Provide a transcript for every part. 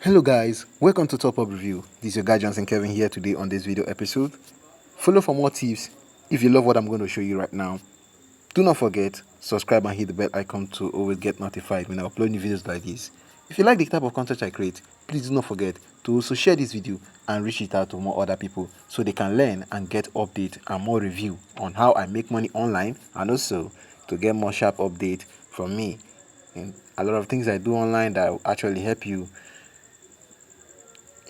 Hello guys, welcome to Top Up Review. This is your guy Johnson Kelvin here today on this video episode. Follow for more tips if you love what I'm going to show you right now. Do not forget, subscribe and hit the bell icon to always get notified when I upload new videos like this. If you like the type of content I create, please do not forget to also share this video and reach it out to more other people so they can learn and get update and more review on how I make money online, and also to get more sharp update from me and a lot of things I do online that will actually help you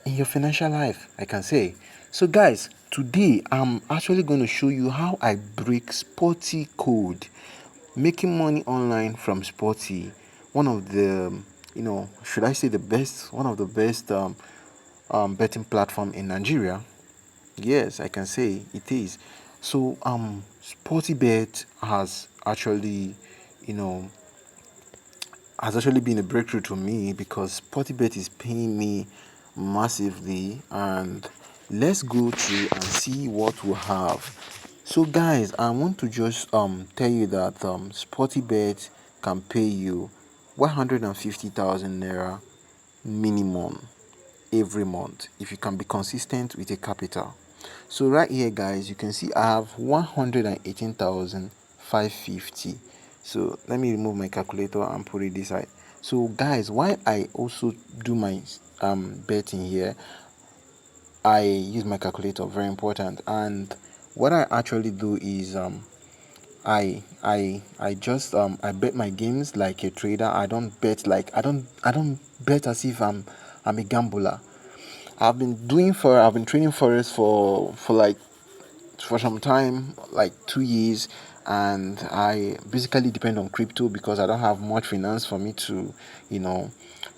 in your financial life, I can say. So guys, today I'm actually going to show you how I break Sporty code, making money online from Sporty, one of the should I say the best, one of the best betting platform in Nigeria. Yes, I can say it is. So Sporty Bet you know has actually been a breakthrough to me because Sportybet is paying me massively, and let's go through and see what we have. So guys, I want to just tell you that Sportybet can pay you 150,000 naira minimum every month if you can be consistent with a capital. So right here guys, you can see I have 118,550. So let me remove my calculator and put it this side. So guys, why I also do my betting here, I use my calculator, very important. And what I actually do is I just I bet my games like a trader. I don't bet like I don't bet as if I'm a gambler. I've been training forex for some time, like 2 years, and I basically depend on crypto because I don't have much finance for me to, you know,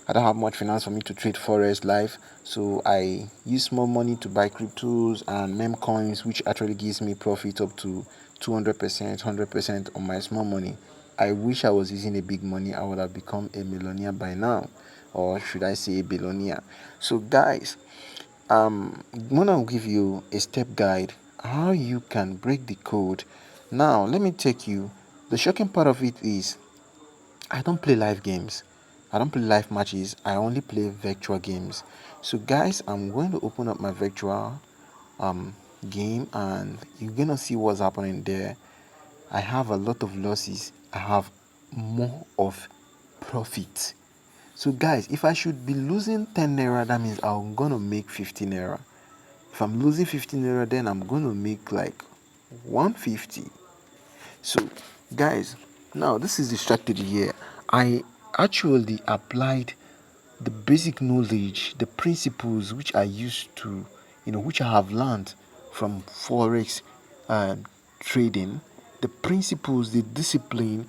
I don't have much finance for me to trade forex live. So I use small money to buy cryptos and meme coins, which actually gives me profit up to 200%, 100% on my small money. I wish I was using a big money. I would have become a millionaire by now, or should I say a billionaire. So guys, I'm gonna give you a step guide how you can break the code. Now let me take you. The shocking part of it is I don't play live games. I don't play live matches. I only play virtual games. So guys, I'm going to open up my virtual um game, and you're gonna see what's happening there. I have a lot of losses. I have more of profit. So guys, if I should be losing 10 naira, that means I'm gonna make 15 naira. If I'm losing 15 naira, then I'm gonna make like 150. So guys, now this is the strategy here. I actually applied the basic knowledge, the principles which I used to, which I have learned from forex trading, the principles, the discipline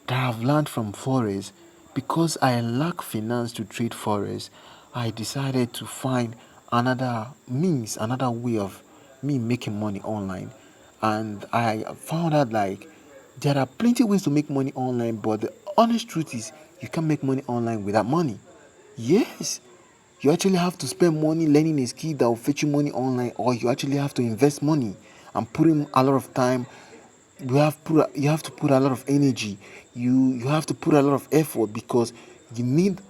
that I've learned from forex. Because I lack finance to trade forex, I decided to find another means, another way of me making money online. And I found out like there are plenty ways to make money online, but the honest truth is you can't make money online without money. Yes, you actually have to spend money learning a skill that will fetch you money online, or you actually have to invest money and put in a lot of time. You have to put a lot of energy. You have to put a lot of effort because you need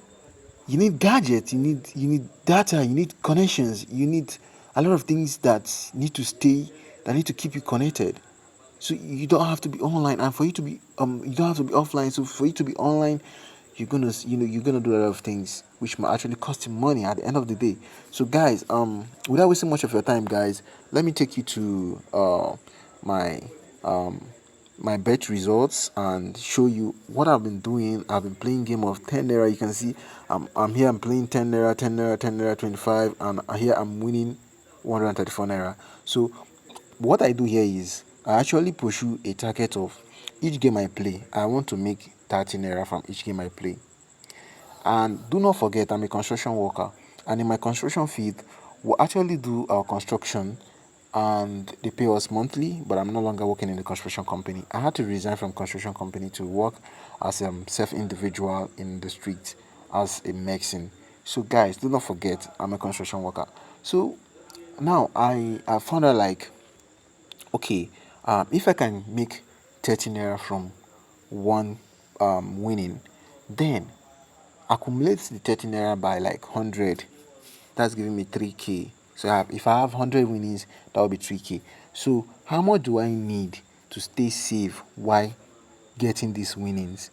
you need gadgets, you need data, you need connections, you need a lot of things that need to keep you connected. So you don't have to be online, and for you to be you don't have to be offline. So for you to be online, you're gonna do a lot of things which might actually cost you money at the end of the day. So guys, without wasting much of your time, guys, let me take you to my um my bet results and show you what I've been doing. I've been playing game of 10 naira. You can see I'm here, I'm playing 10 naira, 10 naira, 10 naira, 25, and here I'm winning 134 naira. So what I do here is I actually pursue a target of each game I play. I want to make 30 naira from each game I play. And do not forget, I'm a construction worker, and in my construction field, we actually do our construction, and they pay us monthly. But I'm no longer working in the construction company. I had to resign from construction company to work as a self-individual in the street as a mason. So guys, do not forget, I'm a construction worker. So now I found out like, okay, if I can make 30 naira from one winning, then accumulate the 30 naira by like 100. That's giving me 3k. So if I have 100 winnings, that will be 3k. So how much do I need to stay safe while getting these winnings?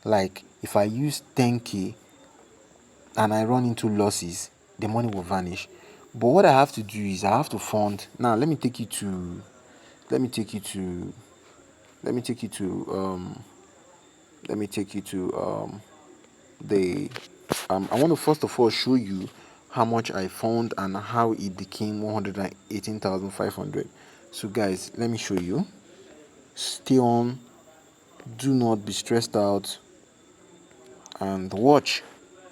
Like if I use 10k and I run into losses, the money will vanish. But what I have to do is I have to fund. Now let me take you to let me take you to let me take you to let me take you to the I want to first of all show you how much I found and how it became 118,500. So guys, let me show you. Stay on, do not be stressed out, and watch.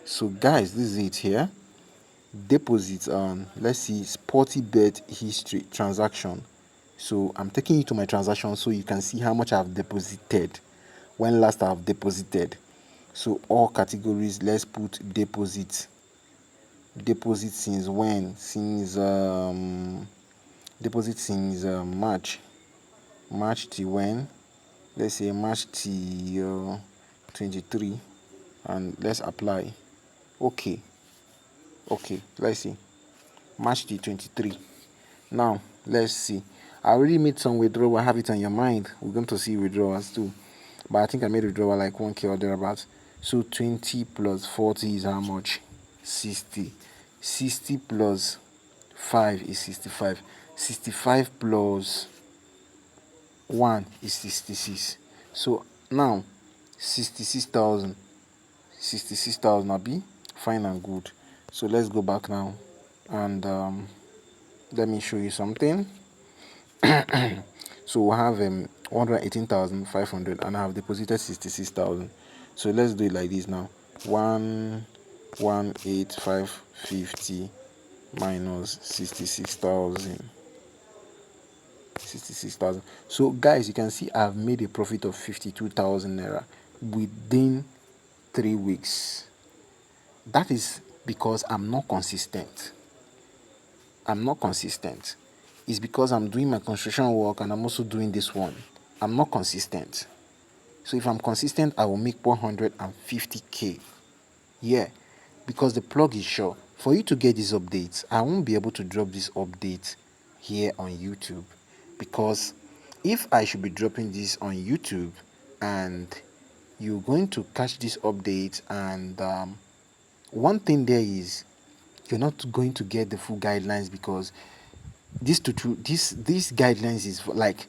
So guys, this is it here. Deposits on, let's see, sporty bet history transaction. So I'm taking you to my transaction so you can see how much I've deposited, when last I've deposited. So all categories, let's put deposit since when? Since deposit since March till when? Let's say March till 23, and let's apply. Okay, let's see, March till 23. Now let's see, I already made some withdrawal. I have it on your mind, we're going to see withdrawals too, but I think I made withdrawal like 1k or thereabouts. So 20 plus 40 is how much? 60. 60 plus 5 is 65. 65 plus 1 is 66. So now 66,000. 66,000 abi, fine and good. So let's go back now and let me show you something. So we have 118,500 and I have deposited 66,000. So let's do it like this now. 118,550 minus 66,000. 66,000. So guys, you can see I've made a profit of 52,000 naira within 3 weeks. That is because I'm not consistent. It's because I'm doing my construction work and I'm also doing this one. I'm not consistent. So if I'm consistent, I will make 150k. Yeah, because the plug is sure. For you to get these updates, I won't be able to drop this update here on YouTube, because if I should be dropping this on YouTube and you're going to catch this update, and one thing there is you're not going to get the full guidelines, because this guidelines is like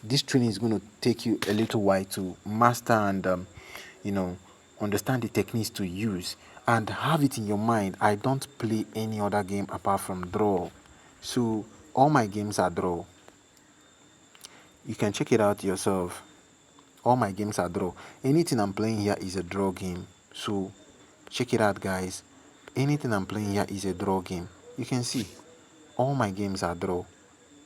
this training is going to take you a little while to master and understand the techniques to use and have it in your mind. I don't play any other game apart from draw, so all my games are draw. You can check it out yourself. All my games are draw. Anything I'm playing here is a draw game, so check it out guys. Anything I'm playing here is a draw game. You can see all my games are draw.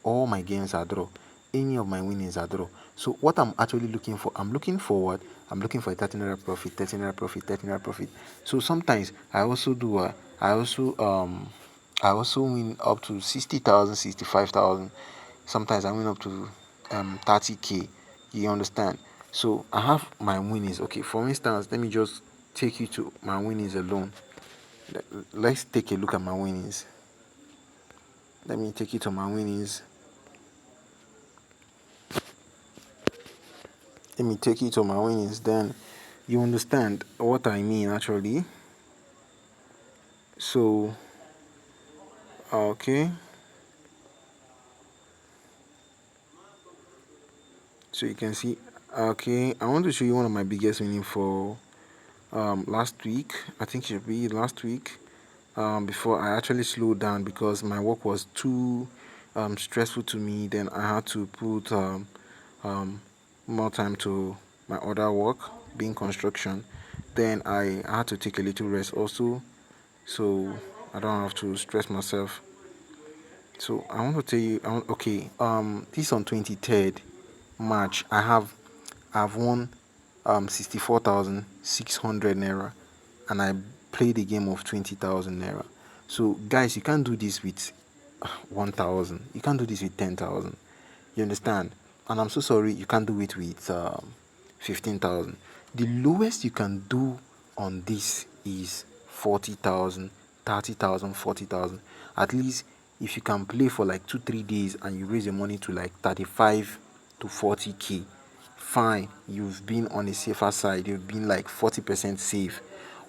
All my games are draw. Any of my winnings are draw. So what I'm actually looking for, I'm looking for a 13 naira profit, 13 naira profit, 13 naira profit. So sometimes I also do I also win up to 60,000, 65,000. Sometimes I win up to 30k. You understand? So I have my winnings. Okay, for instance, let me just take you to my winnings alone. Let's take a look at my winnings. Let me take you to my winnings. Let me take you to my winnings, then you understand what I mean actually. So okay, so you can see, okay, I want to show you one of my biggest winning for last week. I think it should be last week, before I actually slowed down because my work was too stressful to me. Then I had to put more time to my other work, being construction. Then I had to take a little rest also, so I don't have to stress myself. So I want to tell you, okay, this on 23rd March, I've won 64,600 naira, and I played a game of 20,000 naira. So guys, you can't do this with 1,000. You can't do this with 10,000. You understand? And I'm so sorry, you can't do it with 15,000. The lowest you can do on this is 40,000, 30,000, 40,000. At least if you can play for like 2 3 days and you raise your money to like 35 to 40k, fine, you've been on a safer side, you've been like 40% safe.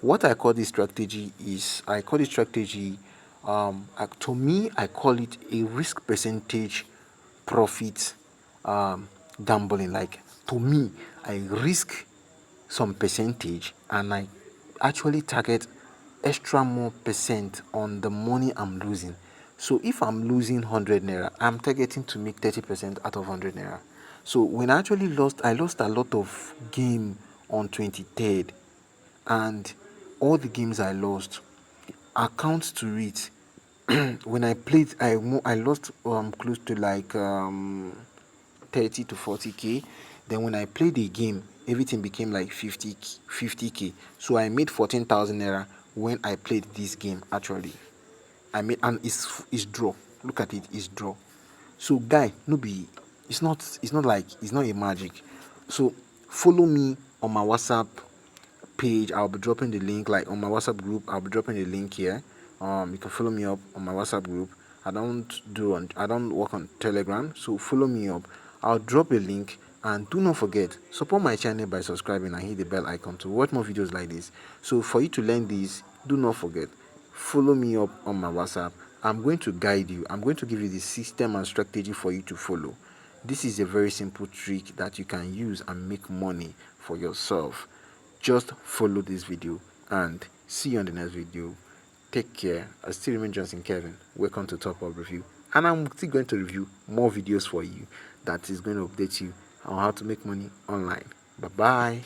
What I call this strategy is, I call this strategy, to me, I call it a risk percentage profit gambling. Like, to me, I risk some percentage and I actually target extra more percent on the money I'm losing. So if I'm losing 100 naira, I'm targeting to make 30% out of 100 naira. So when I actually lost, I lost a lot of game on 23rd, and all the games I lost accounts to it. When I played, I lost close to like 30 to 40k. Then when I played the game, everything became like 50k. So I made 14,000 naira when I played this game. Actually, I made, and it's draw. Look at it, it's draw. So guy, no be, it's not like, it's not a magic. So follow me on my WhatsApp page. I'll be dropping the link, like on my WhatsApp group. I'll be dropping the link here. You can follow me up on my WhatsApp group. I don't work on Telegram, so follow me up. I'll drop a link, and do not forget, support my channel by subscribing and hit the bell icon to watch more videos like this. So for you to learn this, do not forget, follow me up on my WhatsApp. I'm going to guide you. I'm going to give you the system and strategy for you to follow. This is a very simple trick that you can use and make money for yourself. Just follow this video and see you on the next video. Take care. I still remain Johnson Kelvin. Welcome to Top Up Review. And I'm still going to review more videos for you that is going to update you on how to make money online. Bye bye.